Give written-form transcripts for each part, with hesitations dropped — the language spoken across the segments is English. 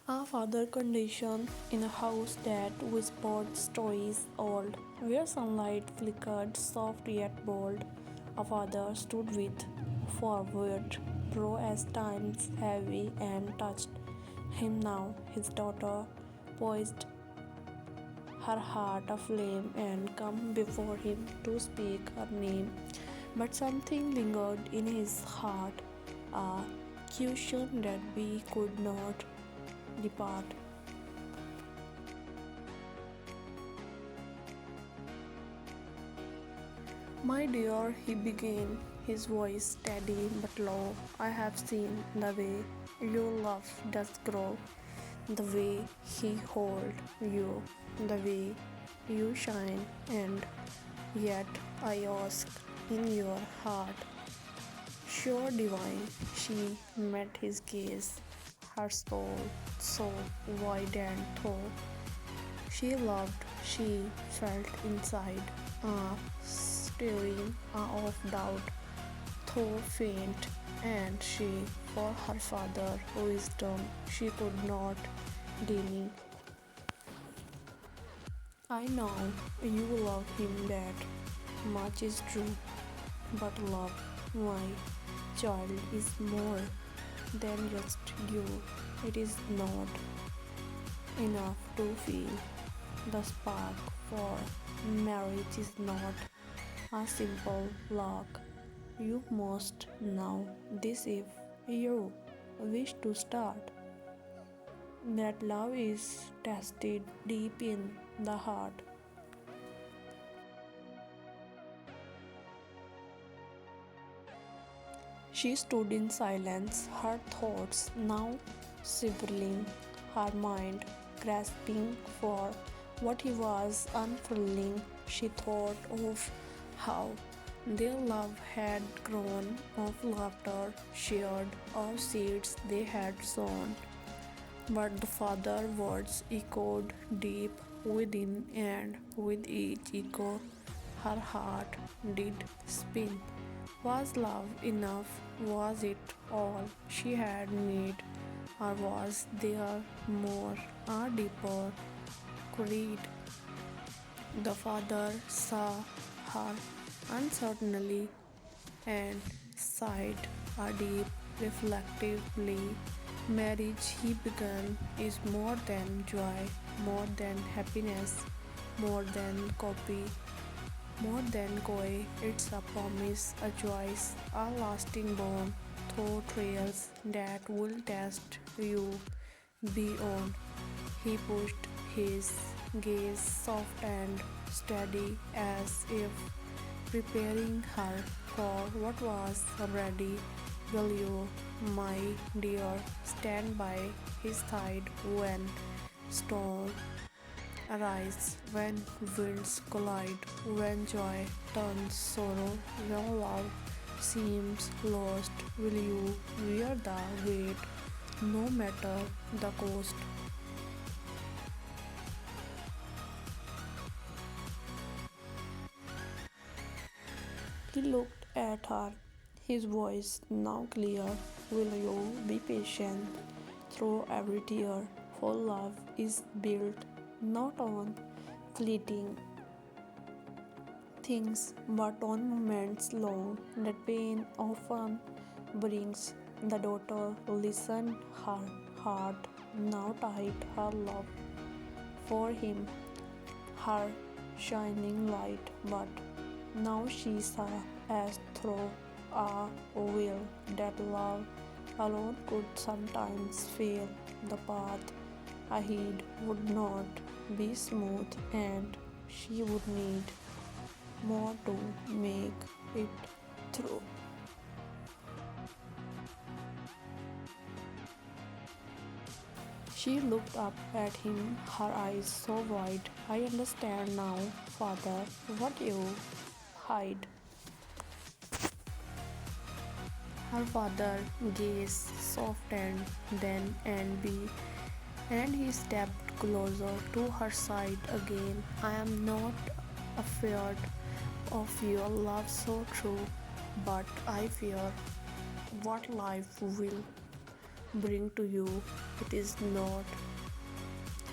A father conditioned in a house that whispered stories old, where sunlight flickered soft yet bold. A father stood with forward brow as times heavy and touched him now. His daughter poised her heart aflame and come before him to speak her name. But something lingered in his heart, a question that we could not depart. My dear, he began, his voice steady but low. I have seen the way your love does grow, the way he hold you, the way you shine, and yet I ask in your heart, sure divine, she met his gaze, her soul so wide and tall. She loved, she felt inside a stirring of doubt, though faint, and she, for her father, wisdom she could not deny. I know you love him that much is true, but love, my child, is more than just you. It is not enough to feel the spark, for marriage is not a simple lock. You must know this if you wish to start. That love is tested deep in the heart. She stood in silence, her thoughts now swirling, her mind grasping for what he was unfurling. She thought of how their love had grown, of laughter shared, of seeds they had sown. But the father's words echoed deep within, and with each echo, her heart did spin. Was love enough? Was it all she had need? Or was there more, a deeper creed? The father saw her uncertainly and sighed a deep, reflectively. Marriage, he began, is more than joy, more than happiness, more than copy, more than koi. It's a promise, a choice, a lasting bond, through trails that will test you beyond. He pushed his gaze soft and steady as if preparing her for what was ready. Will you, my dear, stand by his side when storm arise, when winds collide, when joy turns sorrow, when love seems lost? Will you wear the weight, no matter the cost? He looked at her, his voice now clear. Will you be patient through every tear? For love is built not on fleeting things but on moments long that pain often brings. The daughter listened, her heart now tight, her love for him, her shining light, but now she saw as through a veil that love alone could sometimes fail. The path ahead would not be smooth, and she would need more to make it through. She looked up at him, her eyes so wide. I understand now, father, what you hide. Her father gaze softened then and he stepped closer to her side again. I am not afraid of your love so true, but I fear what life will bring to you. It is not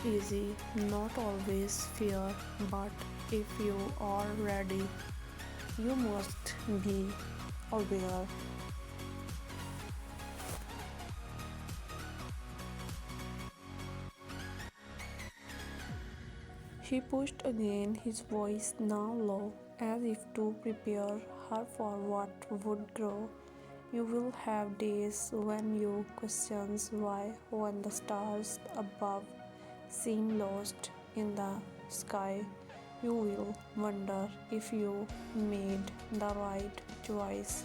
easy, not always fair, but if you are ready, you must be aware. He pushed again, his voice now low, as if to prepare her for what would grow. You will have days when you question why, when the stars above seem lost in the sky. You will wonder if you made the right choice.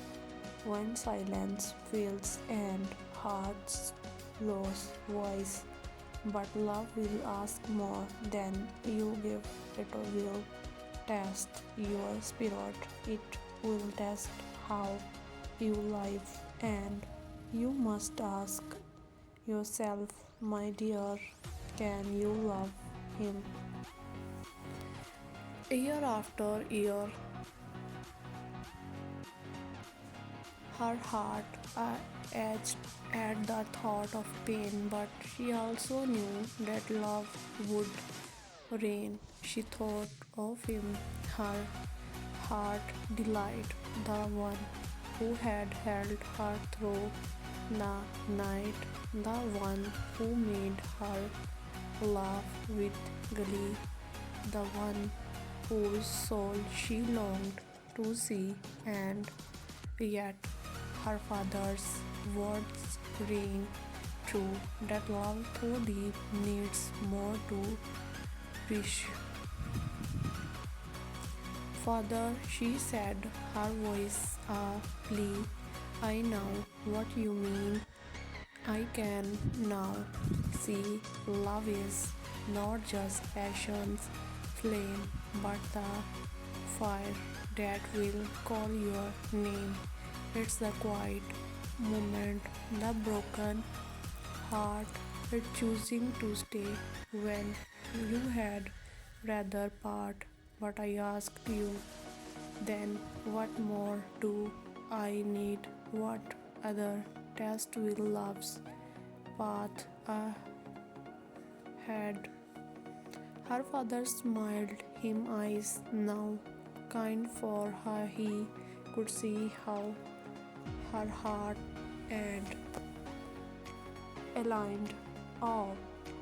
When silence fills and hearts lose voice, but love will ask more than you give. It will test your spirit, it will test how you live, and you must ask yourself, my dear, can you love him? Year after year, her heart ached at the thought of pain, but she also knew that love would reign. She thought of him, her heart delight, the one who had held her through the night, the one who made her laugh with glee, the one whose soul she longed to see, and yet her father's words ring true that love so deep needs more to wish. Father, she said, her voice a plea. I know what you mean. I can now see love is not just passion's flame, but the fire that will call your name. It's the quiet moment, the broken heart, it choosing to stay when you had rather part. But I asked you, then what more do I need? What other test will love's path ahead? Her father smiled, him eyes now kind for her. He could see how her heart and aligned. Oh,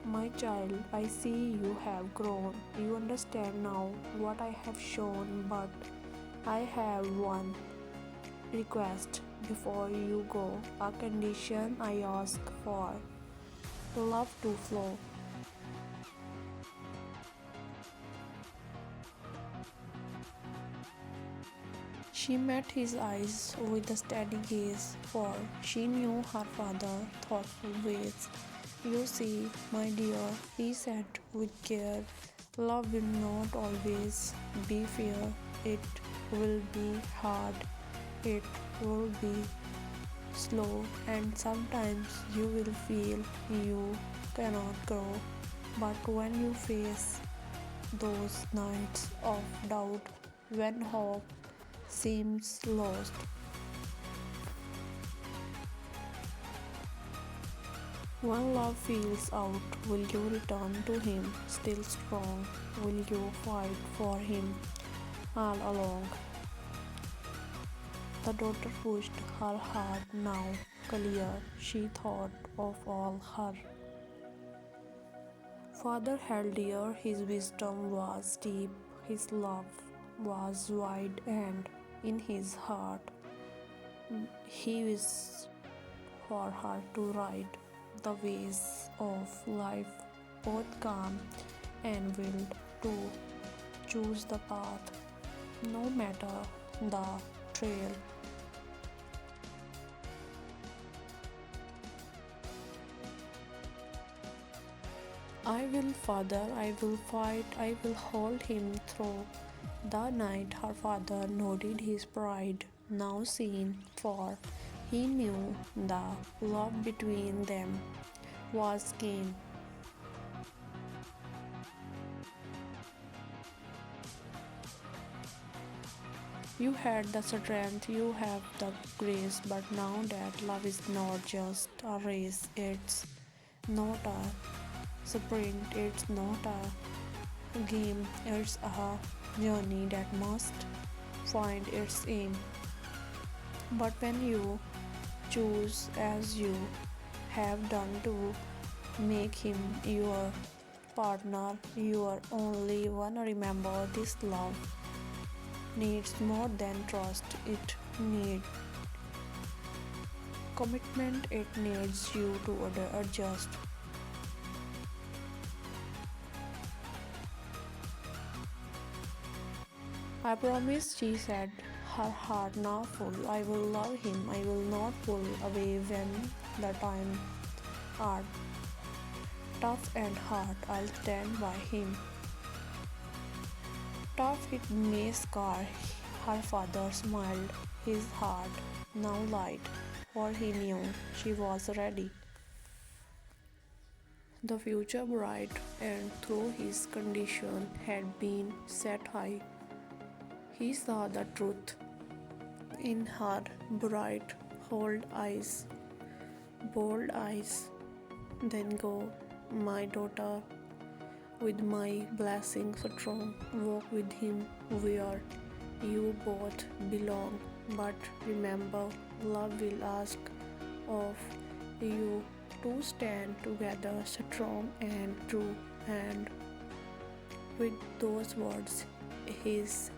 my child, I see you have grown. You understand now what I have shown, but I have one request before you go, a condition I ask for love to flow. She met his eyes with a steady gaze, for she knew her father's thoughtful ways. You see, my dear, he said with care, love will not always be fair. It will be hard, it will be slow, and sometimes you will feel you cannot grow. But when you face those nights of doubt, when hope seems lost, when love feels out, will you return to him still strong? Will you fight for him all along? The daughter pushed her heart now clear. She thought of all her father held dear. His wisdom was deep, his love was wide, and in his heart he wished for her to ride the ways of life, both calm and willed to choose the path, no matter the trail. I will, father, I will fight, I will hold him through the night. Her father nodded his pride, now seen, for he knew the love between them was keen. You had the strength, you have the grace, but now that love is not just a race, it's not a sprint, it's not a game, it's a journey that must find its aim. But when you choose as you have done to make him your partner, your only one, remember this love needs more than trust, it needs commitment, it needs you to adjust. I promise, she said, her heart now full. I will love him, I will not pull away when the time are tough and hard. I'll stand by him. Tough it may scar, her father smiled, his heart now light, for he knew she was ready. The future bright, and though his condition had been set high, he saw the truth in her bright, bold eyes. Then go, my daughter, with my blessing strong, walk with him where you both belong. But remember, love will ask of you to stand together strong and true. And with those words, his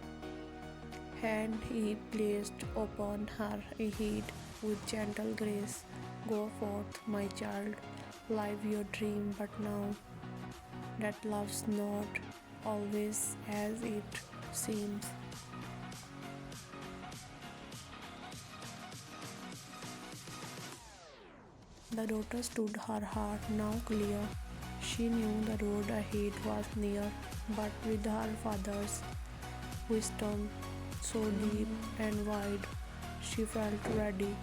hand he placed upon her head with gentle grace. Go forth, my child, live your dream, but now that love's not always as it seems. The daughter stood, her heart now clear. She knew the road ahead was near, but with her father's wisdom so deep and wide, she felt ready.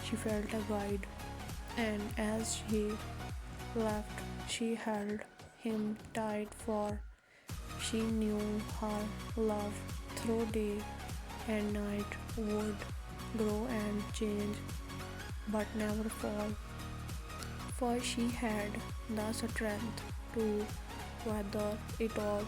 She felt a guide, and as she left, she held him tight, for she knew her love through day and night would grow and change, but never fall, for she had the strength to weather it all.